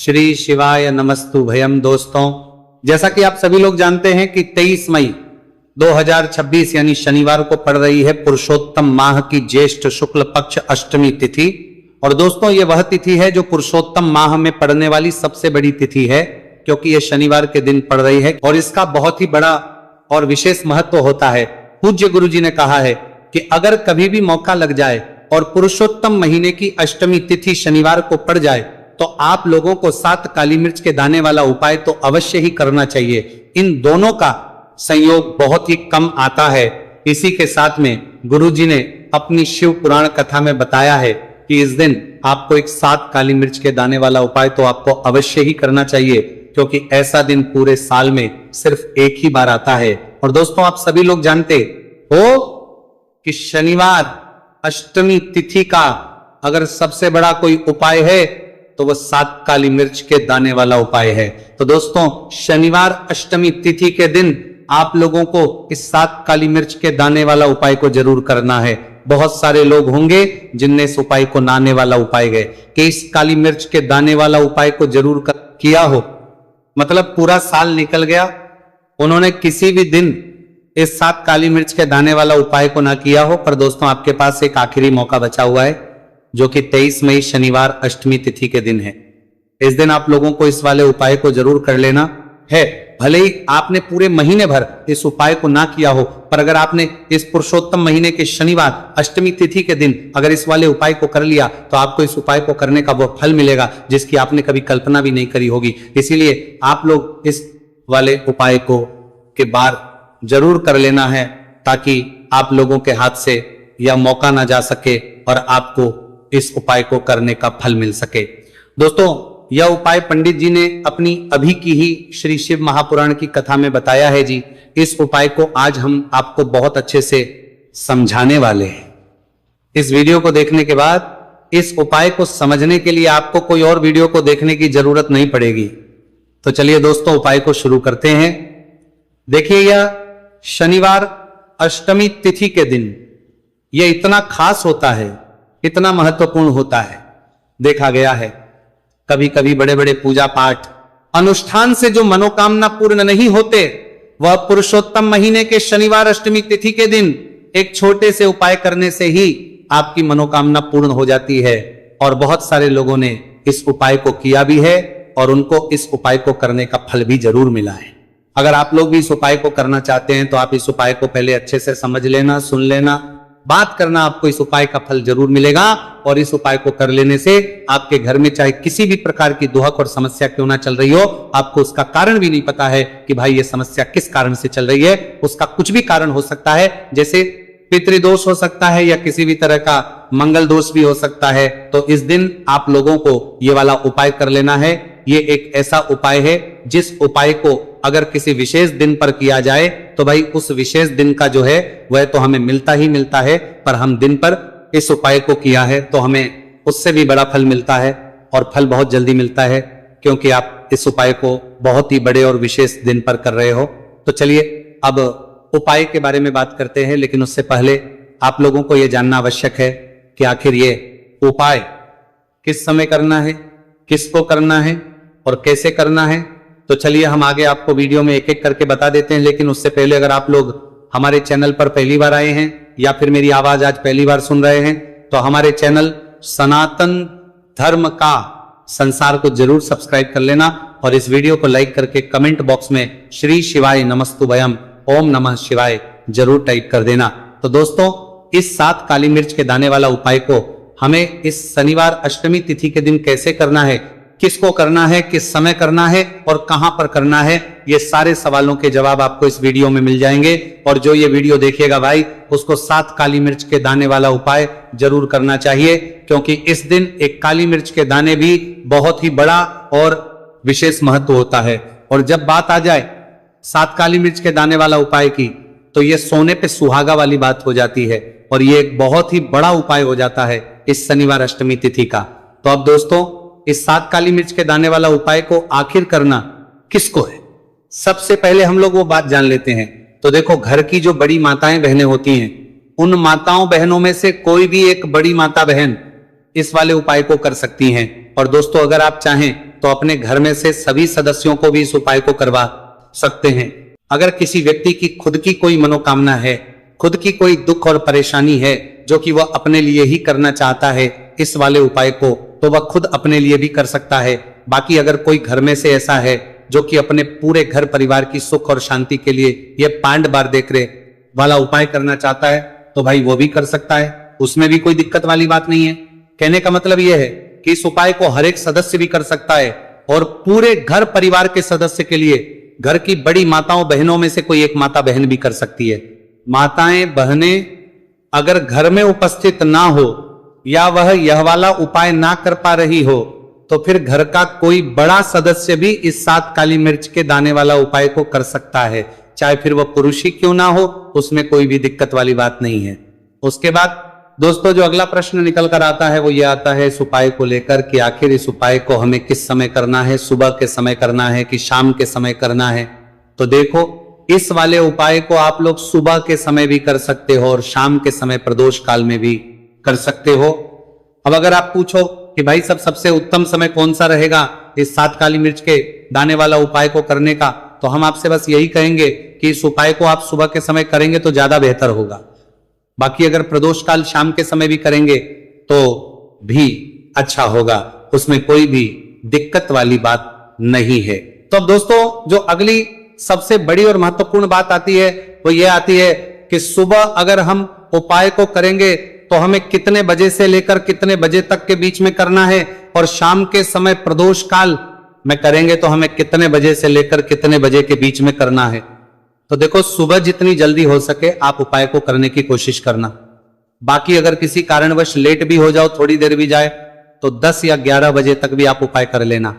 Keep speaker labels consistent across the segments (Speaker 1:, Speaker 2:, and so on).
Speaker 1: श्री शिवाय नमस्तु भयम। दोस्तों, जैसा कि आप सभी लोग जानते हैं कि 23 मई 2026 यानी शनिवार को पड़ रही है पुरुषोत्तम माह की ज्येष्ठ शुक्ल पक्ष अष्टमी तिथि। और दोस्तों, ये वह तिथि है जो पुरुषोत्तम माह में पड़ने वाली सबसे बड़ी तिथि है, क्योंकि ये शनिवार के दिन पड़ रही है और इसका बहुत ही बड़ा और विशेष महत्व होता है। पूज्य गुरु जी ने कहा है कि अगर कभी भी मौका लग जाए और पुरुषोत्तम महीने की अष्टमी तिथि शनिवार को पड़ जाए तो आप लोगों को 7 काली मिर्च के दाने वाला उपाय तो अवश्य ही करना चाहिए। इन दोनों का संयोग बहुत ही कम आता है। इसी के साथ में गुरु जी ने अपनी शिव पुराण कथा में बताया है कि इस दिन आपको एक 7 काली मिर्च के दाने वाला उपाय तो आपको अवश्य ही करना चाहिए, क्योंकि ऐसा दिन पूरे साल में सिर्फ एक ही बार आता है। और दोस्तों, आप सभी लोग जानते हो कि शनिवार अष्टमी तिथि का अगर सबसे बड़ा कोई उपाय है तो वह 7 काली मिर्च के दाने वाला उपाय है। तो दोस्तों, शनिवार अष्टमी तिथि के दिन आप लोगों को इस 7 काली मिर्च के दाने वाला उपाय को जरूर करना है। बहुत सारे लोग होंगे जिनने इस उपाय को नाने वाला उपाय गए कि इस काली मिर्च के दाने वाला उपाय को जरूर किया हो, मतलब पूरा साल निकल गया, उन्होंने किसी भी दिन इस 7 काली मिर्च के दाने वाला उपाय को ना किया हो। पर दोस्तों, आपके पास एक आखिरी मौका बचा हुआ है, जो कि 23 मई शनिवार अष्टमी तिथि के दिन है। इस दिन आप लोगों को इस वाले उपाय को जरूर कर लेना है। भले ही आपने पूरे महीने भर इस उपाय को ना किया हो, पर अगर आपने इस पुरुषोत्तम महीने के शनिवार अष्टमी तिथि के दिन अगर इस वाले उपाय को कर लिया तो आपको इस उपाय को करने का वो फल मिलेगा जिसकी आपने कभी कल्पना भी नहीं करी होगी। इसीलिए आप लोग इस वाले उपाय को के बार जरूर कर लेना है, ताकि आप लोगों के हाथ से यह मौका ना जा सके और आपको इस उपाय को करने का फल मिल सके। दोस्तों, यह उपाय पंडित जी ने अपनी अभी की ही श्री शिव महापुराण की कथा में बताया है जी। इस उपाय को आज हम आपको बहुत अच्छे से समझाने वाले हैं। इस वीडियो को देखने के बाद इस उपाय को समझने के लिए आपको कोई और वीडियो को देखने की जरूरत नहीं पड़ेगी। तो चलिए दोस्तों, उपाय को शुरू करते हैं। देखिए, यह शनिवार अष्टमी तिथि के दिन यह इतना खास होता है, इतना महत्वपूर्ण होता है। देखा गया है कभी कभी बड़े बड़े पूजा पाठ अनुष्ठान से जो मनोकामना पूर्ण नहीं होते, वह पुरुषोत्तम महीने के शनिवार अष्टमी तिथि के दिन एक छोटे से उपाय करने से ही आपकी मनोकामना पूर्ण हो जाती है। और बहुत सारे लोगों ने इस उपाय को किया भी है और उनको इस उपाय को करने का फल भी जरूर मिला है। अगर आप लोग भी इस उपाय को करना चाहते हैं तो आप इस उपाय को पहले अच्छे से समझ लेना, सुन लेना, बात करना, आपको इस उपाय का फल जरूर मिलेगा। और इस उपाय को कर लेने से आपके घर में चाहे किसी भी प्रकार की दुहक और समस्या क्यों ना चल रही हो, आपको उसका कारण भी नहीं पता है कि भाई ये समस्या किस कारण से चल रही है, उसका कुछ भी कारण हो सकता है, जैसे पितृदोष हो सकता है या किसी भी तरह का मंगल दोष भी हो सकता है। तो इस दिन आप लोगों को ये वाला उपाय कर लेना है। ये एक ऐसा उपाय है जिस उपाय को अगर किसी विशेष दिन पर किया जाए तो भाई उस विशेष दिन का जो है वह तो हमें मिलता ही मिलता है, पर हम दिन पर इस उपाय को किया है तो हमें उससे भी बड़ा फल मिलता है और फल बहुत जल्दी मिलता है, क्योंकि आप इस उपाय को बहुत ही बड़े और विशेष दिन पर कर रहे हो। तो चलिए अब उपाय के बारे में बात करते हैं, लेकिन उससे पहले आप लोगों को यह जानना आवश्यक है कि आखिर ये उपाय किस समय करना है, किसको करना है और कैसे करना है। तो चलिए हम आगे आपको वीडियो में एक एक करके बता देते हैं। लेकिन उससे पहले अगर आप लोग हमारे चैनल पर पहली बार आए हैं या फिर मेरी आवाज आज पहली बार सुन रहे हैं तो हमारे चैनल सनातन धर्म का संसार को जरूर सब्सक्राइब कर लेना और इस वीडियो को लाइक करके कमेंट बॉक्स में श्री शिवाय नमस्तुभयम ओम नमः शिवाय जरूर टाइप कर देना। तो दोस्तों, इस 7 काली मिर्च के दाने वाला उपाय को हमें इस शनिवार अष्टमी तिथि के दिन कैसे करना है, किसको करना है, किस समय करना है और कहां पर करना है, ये सारे सवालों के जवाब आपको इस वीडियो में मिल जाएंगे। और जो ये वीडियो देखेगा भाई, उसको 7 काली मिर्च के दाने वाला उपाय जरूर करना चाहिए, क्योंकि इस दिन एक काली मिर्च के दाने भी बहुत ही बड़ा और विशेष महत्व होता है। और जब बात आ जाए 7 काली मिर्च के दाने वाला उपाय की, तो ये सोने पे सुहागा वाली बात हो जाती है और ये एक बहुत ही बड़ा उपाय हो जाता है इस शनिवार अष्टमी तिथि का। तो अब दोस्तों, इस 7 काली मिर्च के दाने वाला उपाय को आखिर करना किसको है, सबसे पहले हम लोग वो बात जान लेते हैं। तो देखो, घर की जो बड़ी माताएं बहनें होती हैं, उन माताओं बहनों में से कोई भी एक बड़ी माता बहन इस वाले उपाय को कर सकती हैं। और दोस्तों, अगर आप चाहें तो अपने घर में से सभी सदस्यों को भी इस उपाय को करवा सकते हैं। अगर किसी व्यक्ति की खुद की कोई मनोकामना है, खुद की कोई दुख और परेशानी है जो कि वह अपने लिए ही करना चाहता है इस वाले उपाय को, तो वह खुद अपने लिए भी कर सकता है। बाकी अगर कोई घर में से ऐसा है जो कि अपने पूरे घर परिवार की सुख और शांति के लिए यह 5 बार देखरे वाला उपाय करना चाहता है तो भाई वो भी कर सकता है, उसमें भी कोई दिक्कत वाली बात नहीं है। कहने का मतलब यह है कि इस उपाय को हर एक सदस्य भी कर सकता है और पूरे घर परिवार के सदस्य के लिए, घर की बड़ी माताओं बहनों में से कोई एक माता बहन भी कर सकती है। माताएं बहनें अगर घर में उपस्थित ना हो या वह यह वाला उपाय ना कर पा रही हो तो फिर घर का कोई बड़ा सदस्य भी इस 7 काली मिर्च के दाने वाला उपाय को कर सकता है, चाहे फिर वह पुरुष ही क्यों ना हो, उसमें कोई भी दिक्कत वाली बात नहीं है। उसके बाद दोस्तों जो अगला प्रश्न निकल कर आता है वो ये आता है इस उपाय को लेकर कि आखिर इस उपाय को हमें किस समय करना है, सुबह के समय करना है कि शाम के समय करना है। तो देखो, इस वाले उपाय को आप लोग सुबह के समय भी कर सकते हो और शाम के समय प्रदोष काल में भी कर सकते हो। अब अगर आप पूछो कि भाई सबसे उत्तम समय कौन सा रहेगा इस 7 काली मिर्च के दाने वाला उपाय को करने का, तो हम आपसे बस यही कहेंगे कि इस उपाय को आप सुबह के समय करेंगे तो ज्यादा बेहतर होगा। बाकी अगर प्रदोष काल शाम के समय भी करेंगे तो भी अच्छा होगा, उसमें कोई भी दिक्कत वाली बात नहीं है। तो अब दोस्तों जो अगली सबसे बड़ी और महत्वपूर्ण बात आती है वो ये आती है कि सुबह अगर हम उपाय को करेंगे तो हमें कितने बजे से लेकर कितने बजे तक के बीच में करना है, और शाम के समय प्रदोष काल में करेंगे तो हमें कितने बजे से लेकर कितने बजे के बीच में करना है। तो देखो, सुबह जितनी जल्दी हो सके आप उपाय को करने की कोशिश करना। बाकी अगर किसी कारणवश लेट भी हो जाओ, थोड़ी देर भी जाए, तो 10 या 11 बजे तक भी आप उपाय कर लेना,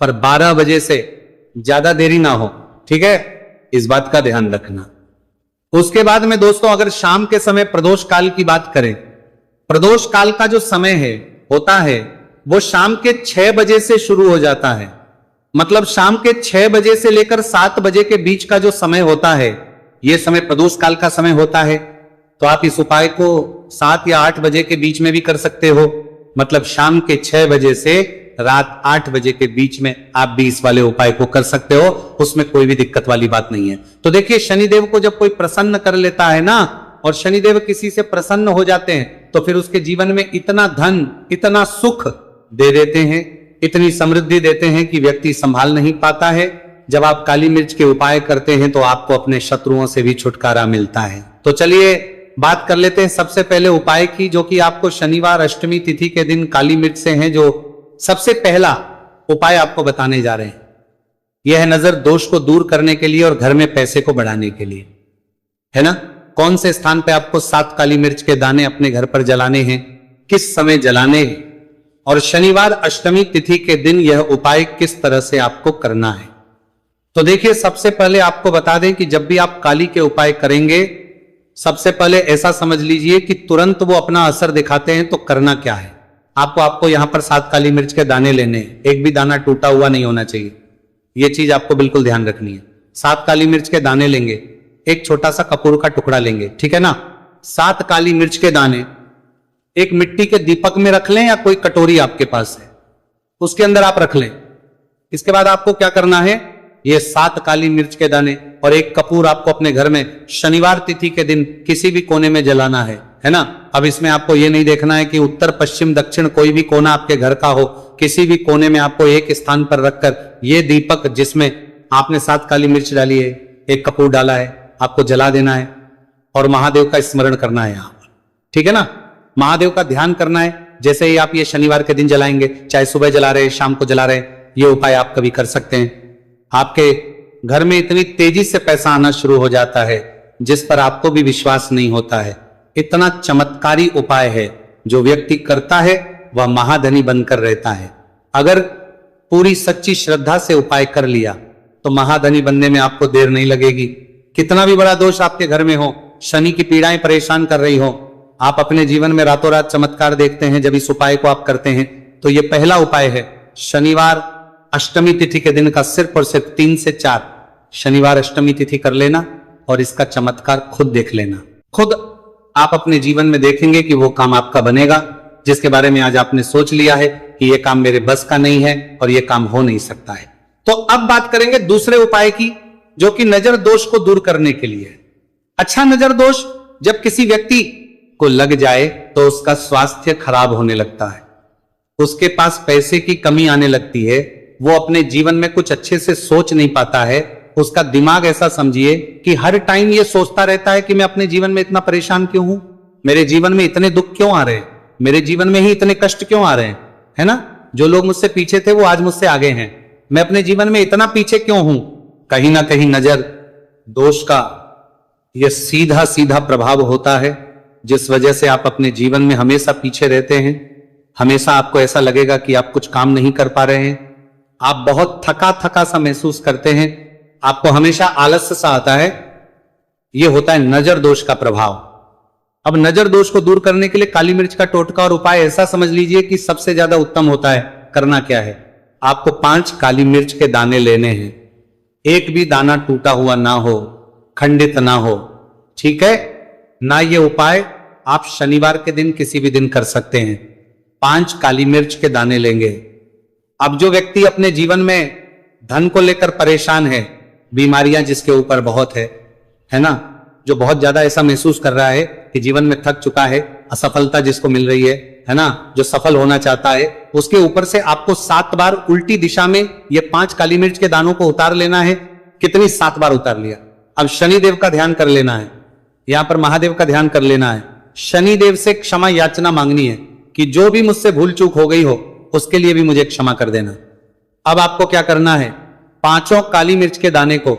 Speaker 1: पर 12 बजे से ज्यादा देरी ना हो, ठीक है, इस बात का ध्यान रखना। उसके बाद में दोस्तों अगर शाम के समय प्रदोष काल की बात करें, प्रदोष काल का जो समय है होता है वो शाम के 6 बजे से शुरू हो जाता है। मतलब शाम के 6 बजे से लेकर 7 बजे के बीच का जो समय होता है यह समय प्रदोष काल का समय होता है। तो आप इस उपाय को 7 या 8 बजे के बीच में भी कर सकते हो। मतलब शाम के 6 बजे से रात 8 बजे के बीच में आप भी इस वाले उपाय को कर सकते हो, उसमें कोई भी दिक्कत वाली बात नहीं है। तो देखिए, शनिदेव को जब कोई प्रसन्न कर लेता है ना, और शनिदेव किसी से प्रसन्न हो जाते हैं तो फिर उसके जीवन में इतना धन, इतना सुख दे देते हैं, इतनी समृद्धि देते हैं कि व्यक्ति संभाल नहीं पाता है। जब आप काली मिर्च के उपाय करते हैं तो आपको अपने शत्रुओं से भी छुटकारा मिलता है। तो चलिए बात कर लेते हैं सबसे पहले उपाय की, जो कि आपको शनिवार अष्टमी तिथि के दिन काली मिर्च से है। जो सबसे पहला उपाय आपको बताने जा रहे हैं यह है नजर दोष को दूर करने के लिए और घर में पैसे को बढ़ाने के लिए, है ना। कौन से स्थान पे आपको 7 काली मिर्च के दाने अपने घर पर जलाने हैं, किस समय जलाने हैं, और शनिवार अष्टमी तिथि के दिन यह उपाय किस तरह से आपको करना है। तो देखिए, सबसे पहले आपको बता दें कि जब भी आप काली के उपाय करेंगे, सबसे पहले ऐसा समझ लीजिए कि तुरंत वो अपना असर दिखाते हैं। तो करना क्या है, आपको यहां पर 7 काली मिर्च के दाने लेने हैं, एक भी दाना टूटा हुआ नहीं होना चाहिए, यह चीज आपको बिल्कुल ध्यान रखनी है। 7 काली मिर्च के दाने लेंगे, एक छोटा सा कपूर का टुकड़ा लेंगे, ठीक है ना। 7 काली मिर्च के दाने एक मिट्टी के दीपक में रख लें या कोई कटोरी आपके पास है उसके अंदर आप रख लें। इसके बाद आपको क्या करना है, ये 7 काली मिर्च के दाने और एक कपूर आपको अपने घर में शनिवार तिथि के दिन किसी भी कोने में जलाना है ना। अब इसमें आपको ये नहीं देखना है कि उत्तर पश्चिम दक्षिण कोई भी कोना आपके घर का हो, किसी भी कोने में आपको एक स्थान पर रखकर ये दीपक जिसमें आपने 7 काली मिर्च डाली है, एक कपूर डाला है, आपको जला देना है और महादेव का स्मरण करना है यहां पर, ठीक है ना। महादेव का ध्यान करना है। जैसे ही आप ये शनिवार के दिन जलाएंगे, चाहे सुबह जला रहे शाम को जला रहे, ये उपाय आप कभी कर सकते हैं। आपके घर में इतनी तेजी से पैसा आना शुरू हो जाता है जिस पर आपको भी विश्वास नहीं होता है। इतना चमत्कारी उपाय है, जो व्यक्ति करता है वह महाधनी बनकर रहता है। अगर पूरी सच्ची श्रद्धा से उपाय कर लिया तो महाधनी बनने में आपको देर नहीं लगेगी। कितना भी बड़ा दोष आपके घर में हो, शनि की पीड़ाएं परेशान कर रही हो, आप अपने जीवन में रातों रात चमत्कार देखते हैं जब इस उपाय को आप करते हैं। तो ये पहला उपाय है, शनिवार अष्टमी तिथि के दिन का सिर्फ और सिर्फ 3 से 4 शनिवार अष्टमी तिथि कर लेना और इसका चमत्कार खुद देख लेना। खुद आप अपने जीवन में देखेंगे कि वो काम आपका बनेगा। जिसके बारे में आज आपने सोच लिया है कि यह काम मेरे बस का नहीं है और यह काम हो नहीं सकता है। तो अब बात करेंगे दूसरे उपाय की, जो कि नजर दोष को दूर करने के लिए है। अच्छा, नजर दोष जब किसी व्यक्ति को लग जाए तो उसका स्वास्थ्य खराब होने लगता है, उसके पास पैसे की कमी आने लगती है, वो अपने जीवन में कुछ अच्छे से सोच नहीं पाता है, उसका दिमाग ऐसा समझिए कि हर टाइम ये सोचता रहता है कि मैं अपने जीवन में इतना परेशान क्यों हूं, मेरे जीवन में इतने दुख क्यों आ रहे हैं, मेरे जीवन में ही इतने कष्ट क्यों आ रहे हैं, है ना। जो लोग मुझसे पीछे थे वो आज मुझसे आगे हैं, मैं अपने जीवन में इतना पीछे क्यों हूं। कहीं ना कहीं नजर दोष का यह सीधा सीधा प्रभाव होता है, जिस वजह से आप अपने जीवन में हमेशा पीछे रहते हैं। हमेशा आपको ऐसा लगेगा कि आप कुछ काम नहीं कर पा रहे हैं, आप बहुत थका थका सा महसूस करते हैं, आपको हमेशा आलस्य सा आता है। यह होता है नजर दोष का प्रभाव। अब नजर दोष को दूर करने के लिए काली मिर्च का टोटका और उपाय ऐसा समझ लीजिए कि सबसे ज्यादा उत्तम होता है। करना क्या है, आपको 5 काली मिर्च के दाने लेने हैं, एक भी दाना टूटा हुआ ना हो, खंडित ना हो, ठीक है ना। यह उपाय आप शनिवार के दिन किसी भी दिन कर सकते हैं। 5 काली मिर्च के दाने लेंगे। अब जो व्यक्ति अपने जीवन में धन को लेकर परेशान है, बीमारियां जिसके ऊपर बहुत है ना, जो बहुत ज्यादा ऐसा महसूस कर रहा है कि जीवन में थक चुका है, असफलता जिसको मिल रही है ना, जो सफल होना चाहता है, उसके ऊपर से आपको 7 बार उल्टी दिशा में ये 5 काली मिर्च के दानों को उतार लेना है। कितनी? 7 बार उतार लिया। अब शनिदेव का ध्यान कर लेना है, यहां पर महादेव का ध्यान कर लेना है, शनिदेव से क्षमा याचना मांगनी है कि जो भी मुझसे भूल चूक हो गई हो उसके लिए भी मुझे क्षमा कर देना। अब आपको क्या करना है, 5 काली मिर्च के दाने को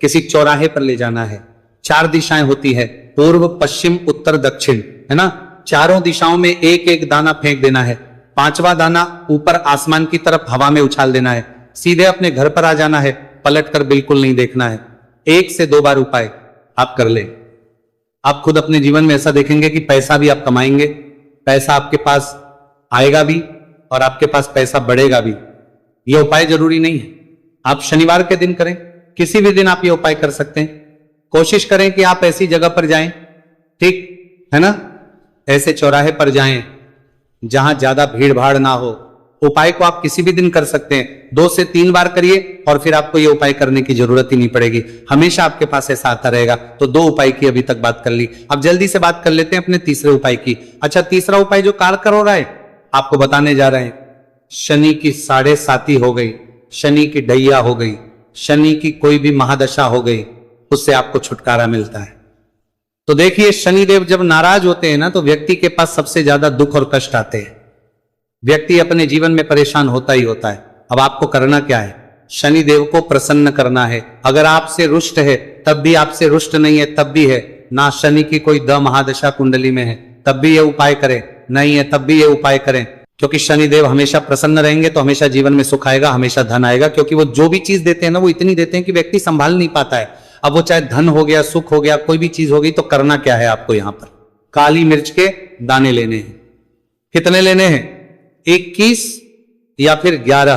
Speaker 1: किसी चौराहे पर ले जाना है। 4 दिशाएं होती है, पूर्व, पश्चिम, उत्तर, दक्षिण, है ना। चारों दिशाओं में एक एक दाना फेंक देना है। 5वां दाना ऊपर आसमान की तरफ हवा में उछाल देना है। सीधे अपने घर पर आ जाना है, पलटकर बिल्कुल नहीं देखना है। 1 से 2 बार उपाय आप कर ले। आप खुद अपने जीवन में ऐसा देखेंगे कि पैसा भी आप कमाएंगे, पैसा आपके पास आएगा भी और आपके पास पैसा बढ़ेगा भी। यह उपाय जरूरी नहीं है आप शनिवार के दिन करें, किसी भी दिन आप ये उपाय कर सकते हैं। कोशिश करें कि आप ऐसी जगह पर जाएं, ठीक है ना, ऐसे चौराहे पर जाएं जहां ज्यादा भीड़ भाड़ ना हो। उपाय को आप किसी भी दिन कर सकते हैं, 2 से 3 बार करिए और फिर आपको ये उपाय करने की जरूरत ही नहीं पड़ेगी, हमेशा आपके पास ऐसा आता रहेगा। तो 2 उपाय की अभी तक बात कर ली। अब जल्दी से बात कर लेते हैं अपने तीसरे उपाय की। अच्छा, तीसरा उपाय जो कारगर हो रहा है आपको बताने जा रहे हैं। शनि की 7.5 हो गई, शनि की ढैया हो गई, शनि की कोई भी महादशा हो गई, उससे आपको छुटकारा मिलता है। तो देखिए, शनिदेव जब नाराज होते हैं ना तो व्यक्ति के पास सबसे ज्यादा दुख और कष्ट आते हैं, व्यक्ति अपने जीवन में परेशान होता ही होता है। अब आपको करना क्या है, शनिदेव को प्रसन्न करना है। अगर आपसे रुष्ट है तब भी, आपसे रुष्ट नहीं है तब भी है, ना शनि की कोई द महादशा कुंडली में है तब भी ये उपाय करें, नहीं है तब भी ये उपाय करें, क्योंकि शनिदेव हमेशा प्रसन्न रहेंगे तो हमेशा जीवन में सुख आएगा, हमेशा धन आएगा। क्योंकि वो जो भी चीज देते हैं ना वो इतनी देते हैं कि व्यक्ति संभाल नहीं पाता है। अब वो चाहे धन हो गया, सुख हो गया, कोई भी चीज हो गई। तो करना क्या है आपको, यहां पर काली मिर्च के दाने लेने हैं। कितने लेने हैं, 21 या फिर 11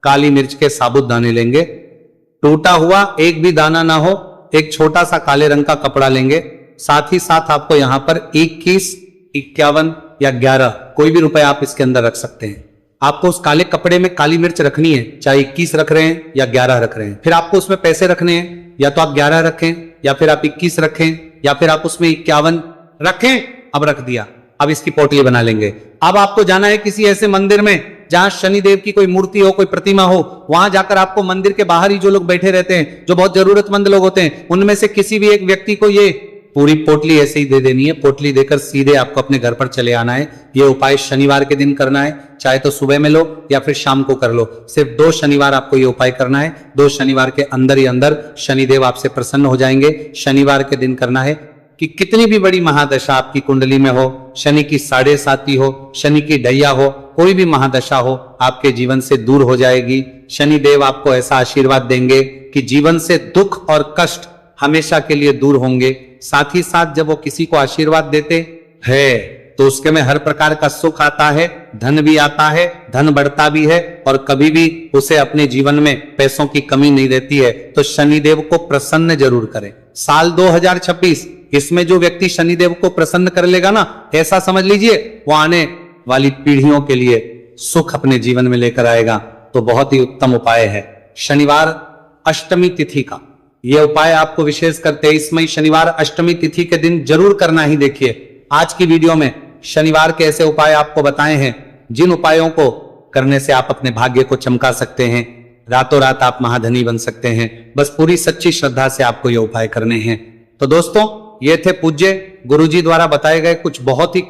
Speaker 1: काली मिर्च के साबुत दाने लेंगे। टूटा हुआ एक भी दाना ना हो, एक छोटा सा काले रंग का कपड़ा लेंगे। साथ ही साथ आपको यहां पर 21, 51 या 11 कोई भी रुपए आप इसके अंदर रख सकते हैं। आपको उस काले कपड़े में काली मिर्च रखनी है, चाहे 21 रख रहे हैं या 11 रख रहे हैं। फिर आपको उसमें पैसे रखने हैं, या तो आप 11 रखें या फिर आप 21 रखें या फिर आप उसमें 51 रखें। अब रख दिया, अब इसकी पोटली बना लेंगे। अब आपको जाना है किसी ऐसे मंदिर में जहां शनिदेव की कोई मूर्ति हो, कोई प्रतिमा हो। वहां जाकर आपको मंदिर के बाहर ही जो लोग बैठे रहते हैं, जो बहुत जरूरतमंद लोग होते हैं, उनमें से किसी भी एक व्यक्ति को ये पूरी पोटली ऐसे ही दे देनी है। पोटली देकर सीधे आपको अपने घर पर चले आना है। ये उपाय शनिवार के दिन करना है, चाहे तो सुबह में लो या फिर शाम को कर लो। सिर्फ 2 शनिवार आपको ये उपाय करना है। 2 शनिवार के अंदर ही अंदर शनिदेव आपसे प्रसन्न हो जाएंगे। शनिवार के दिन करना है कि कितनी भी बड़ी महादशा आपकी कुंडली में हो, शनि की 7.5 हो, शनि की ढैया हो, कोई भी महादशा हो, आपके जीवन से दूर हो जाएगी। शनिदेव आपको ऐसा आशीर्वाद देंगे कि जीवन से दुख और कष्ट हमेशा के लिए दूर होंगे। साथ ही साथ जब वो किसी को आशीर्वाद देते हैं तो उसके में हर प्रकार का सुख आता है, धन भी आता है, धन बढ़ता भी है और कभी भी उसे अपने जीवन में पैसों की कमी नहीं रहती है। तो शनिदेव को प्रसन्न जरूर करें। साल 2026 इसमें जो व्यक्ति शनिदेव को प्रसन्न कर लेगा ना, ऐसा समझ लीजिए वो आने वाली पीढ़ियों के लिए सुख अपने जीवन में लेकर आएगा। तो बहुत ही उत्तम उपाय है शनिवार अष्टमी तिथि का। यह उपाय आपको विशेषकर 23 मई शनिवार अष्टमी तिथि के दिन जरूर करना ही। देखिए आज की वीडियो में शनिवार के ऐसे उपाय आपको बताए हैं जिन उपायों को करने से आप अपने भाग्य को चमका सकते हैं, रातों रात आप महाधनी बन सकते हैं। बस पूरी सच्ची श्रद्धा से आपको ये उपाय करने हैं। तो दोस्तों ये थे पूज्य गुरुजी द्वारा बताए गए कुछ बहुत ही